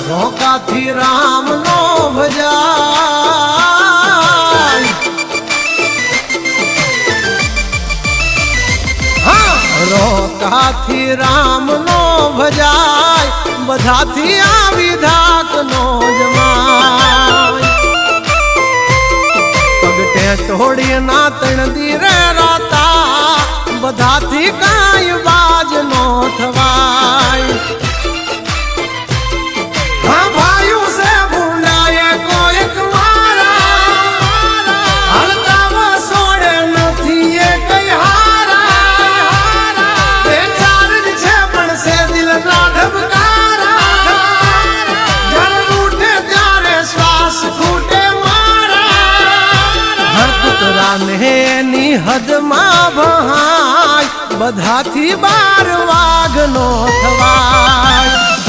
રોકાથી રામ નો ભજાય રોકાથી રામ નો ભજાય બધાથી આવી ધાક નો જમાય પગટે ટોળી ના તણદી રે રાતા બધાથી કાંઈ બાજ નો થવાય હા ભાયું સે ભૂલાય કોઈક મારા હલતા વસોડે નથી એ કઈ હારા બે ચાર જ છે પણ સે દિલ ના ધબકારા જળ ઉઠે ત્યારે શ્વાસ ખૂટે મારા હર પુતરા ને ની હદમાં ભહાય બધાથી બાર વાઘ નો થવાય